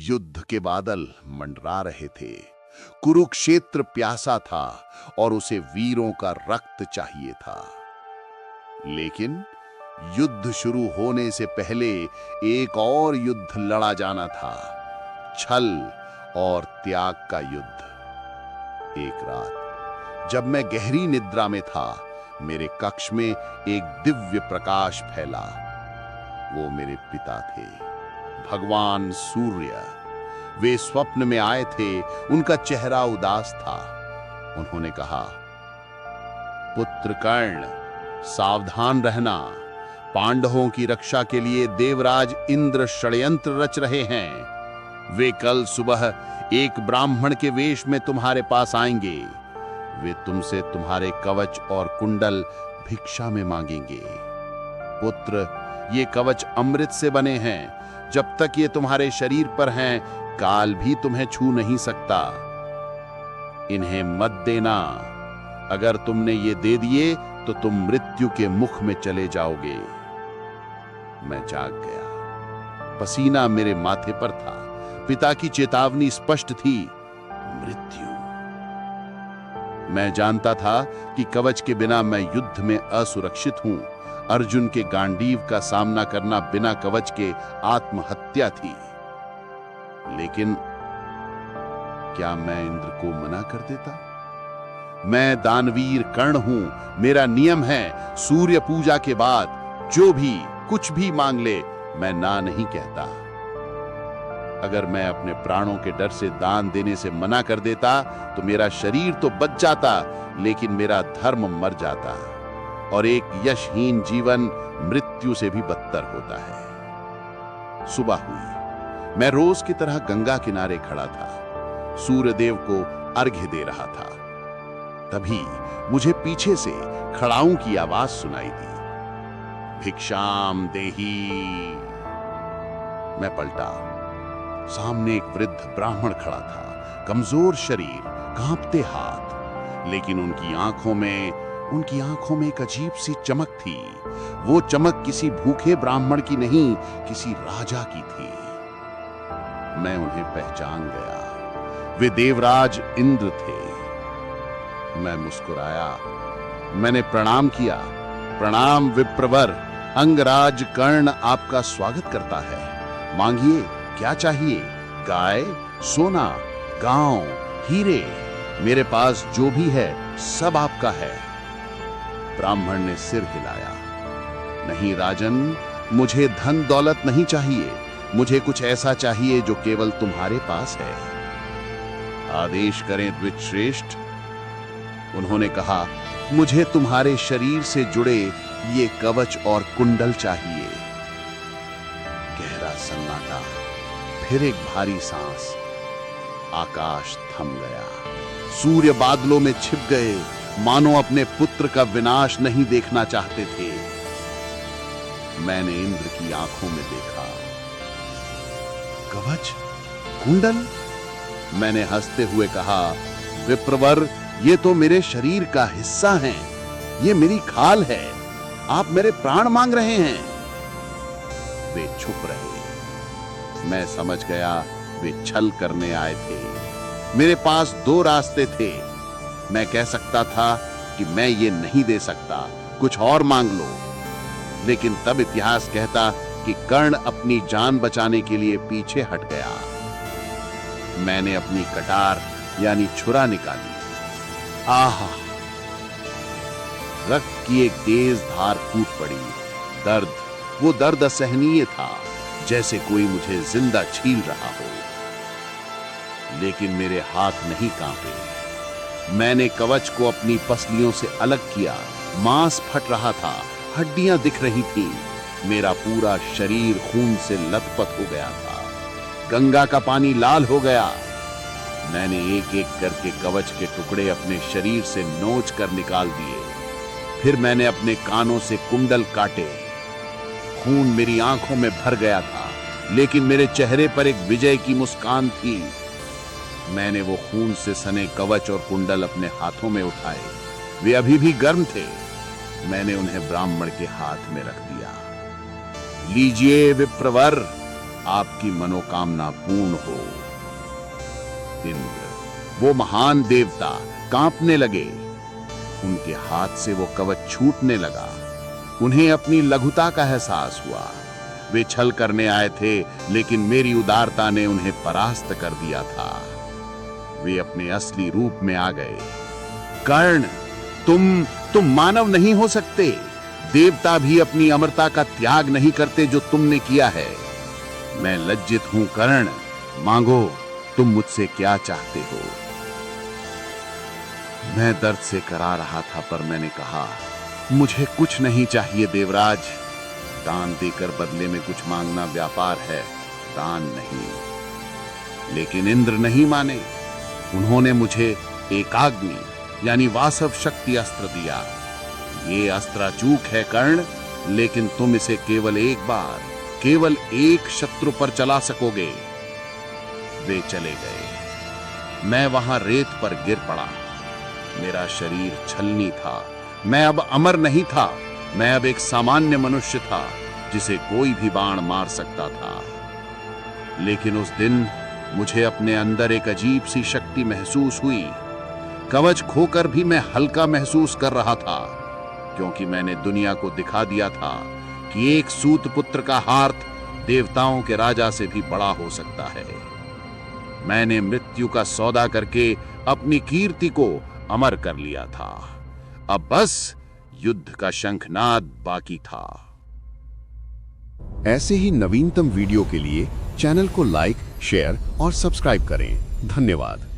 युद्ध के बादल मंडरा रहे थे। कुरुक्षेत्र प्यासा था और उसे वीरों का रक्त चाहिए था। लेकिन युद्ध शुरू होने से पहले एक और युद्ध लड़ा जाना था, छल और त्याग का युद्ध। एक रात जब मैं गहरी निद्रा में था, मेरे कक्ष में एक दिव्य प्रकाश फैला। वो मेरे पिता थे, भगवान सूर्य। वे स्वप्न में आए थे, उनका चेहरा उदास था। उन्होंने कहा, पुत्र कर्ण, सावधान रहना। पांडवों की रक्षा के लिए देवराज इंद्र षड्यंत्र रच रहे हैं। वे कल सुबह एक ब्राह्मण के वेश में तुम्हारे पास आएंगे। वे तुमसे तुम्हारे कवच और कुंडल भिक्षा में मांगेंगे। पुत्र, ये कवच अमृत से बने हैं। जब तक ये तुम्हारे शरीर पर हैं, काल भी तुम्हें छू नहीं सकता। इन्हें मत देना। अगर तुमने ये दे दिए तो तुम मृत्यु के मुख में चले जाओगे। मैं जाग गया। पसीना मेरे माथे पर था। पिता की चेतावनी स्पष्ट थी, मृत्यु। मैं जानता था कि कवच के बिना मैं युद्ध में असुरक्षित हूं। अर्जुन के गांडीव का सामना करना बिना कवच के आत्महत्या थी। लेकिन क्या मैं इंद्र को मना कर देता? मैं दानवीर कर्ण हूं। मेरा नियम है, सूर्य पूजा के बाद जो भी कुछ भी मांग ले, मैं ना नहीं कहता। अगर मैं अपने प्राणों के डर से दान देने से मना कर देता तो मेरा शरीर तो बच जाता, लेकिन मेरा धर्म मर जाता। और एक यशहीन जीवन मृत्यु से भी बदतर होता है। सुबह हुई। मैं रोज की तरह गंगा किनारे खड़ा था, सूर्यदेव को अर्घ्य दे रहा था। तभी मुझे पीछे से खड़ाऊं की आवाज सुनाई दी, भिक्षाम देही। मैं पलटा। सामने एक वृद्ध ब्राह्मण खड़ा था, कमजोर शरीर, कांपते हाथ, लेकिन उनकी आंखों में एक अजीब सी चमक थी। वो चमक किसी भूखे ब्राह्मण की नहीं, किसी राजा की थी। मैं उन्हें पहचान गया। वे देवराज इंद्र थे। मैं मुस्कुराया। मैंने प्रणाम किया। प्रणाम विप्रवर, अंगराज कर्ण आपका स्वागत करता है। मांगिए, क्या चाहिए? गाय, सोना, गांव, हीरे, मेरे पास जो भी है सब आपका है। ब्राह्मण ने सिर हिलाया। नहीं राजन, मुझे धन दौलत नहीं चाहिए। मुझे कुछ ऐसा चाहिए जो केवल तुम्हारे पास है। आदेश करें द्विजश्रेष्ठ। उन्होंने कहा, मुझे तुम्हारे शरीर से जुड़े ये कवच और कुंडल चाहिए। गहरा सन्नाटा, फिर एक भारी सांस। आकाश थम गया। सूर्य बादलों में छिप गए, मानो अपने पुत्र का विनाश नहीं देखना चाहते थे। मैंने इंद्र की आंखों में देखा। कवच, कुंडल? मैंने हंसते हुए कहा, विप्रवर, ये तो मेरे शरीर का हिस्सा हैं। ये मेरी खाल है। आप मेरे प्राण मांग रहे हैं। वे छुप रहे। मैं समझ गया वे छल करने आए थे। मेरे पास दो रास्ते थे। मैं कह सकता था कि मैं ये नहीं दे सकता, कुछ और मांग लो। लेकिन तब इतिहास कहता कि कर्ण अपनी जान बचाने के लिए पीछे हट गया। मैंने अपनी कटार यानी छुरा निकाली। आहा! रक्त की एक तेज धार फूट पड़ी। दर्द, वो दर्द असहनीय था, जैसे कोई मुझे जिंदा छील रहा हो। लेकिन मेरे हाथ नहीं कांपे। मैंने कवच को अपनी पसलियों से अलग किया। मांस फट रहा था, हड्डियां दिख रही थीं। मेरा पूरा शरीर खून से लथपथ हो गया था। गंगा का पानी लाल हो गया। मैंने एक एक करके कवच के टुकड़े अपने शरीर से नोच कर निकाल दिए। फिर मैंने अपने कानों से कुंडल काटे। खून मेरी आंखों में भर गया था, लेकिन मेरे चेहरे पर एक विजय की मुस्कान थी। मैंने वो खून से सने कवच और कुंडल अपने हाथों में उठाए। वे अभी भी गर्म थे। मैंने उन्हें ब्राह्मण के हाथ में रख दिया। लीजिए विप्रवर, आपकी मनोकामना पूर्ण हो। इंद्र, वो महान देवता, कांपने लगे। उनके हाथ से वो कवच छूटने लगा। उन्हें अपनी लघुता का एहसास हुआ। वे छल करने आए थे, लेकिन मेरी उदारता ने उन्हें परास्त कर दिया था। वे अपने असली रूप में आ गए। कर्ण, तुम मानव नहीं हो सकते। देवता भी अपनी अमरता का त्याग नहीं करते जो तुमने किया है। मैं लज्जित हूं कर्ण। मांगो, तुम मुझसे क्या चाहते हो? मैं दर्द से करा रहा था, पर मैंने कहा, मुझे कुछ नहीं चाहिए देवराज। दान देकर बदले में कुछ मांगना व्यापार है, दान नहीं। लेकिन इंद्र नहीं माने। उन्होंने मुझे एकाग्नि यानी वासव शक्ति अस्त्र दिया। ये अस्त्र अचूक है कर्ण, लेकिन तुम इसे केवल एक बार, केवल एक शत्रु पर चला सकोगे। वे चले गए। मैं वहां रेत पर गिर पड़ा। मेरा शरीर छलनी था। मैं अब अमर नहीं था। मैं अब एक सामान्य मनुष्य था, जिसे कोई भी बाण मार सकता था। लेकिन उस दिन मुझे अपने अंदर एक अजीब सी शक्ति महसूस हुई। कवच खोकर भी मैं हल्का महसूस कर रहा था, क्योंकि मैंने दुनिया को दिखा दिया था कि एक सूत पुत्र का हाथ देवताओं के राजा से भी बड़ा हो सकता है। मैंने मृत्यु का सौदा करके अपनी कीर्ति को अमर कर लिया था। अब बस युद्ध का शंखनाद बाकी था। ऐसे ही नवीनतम वीडियो के लिए चैनल को लाइक, शेयर और सब्सक्राइब करें। धन्यवाद।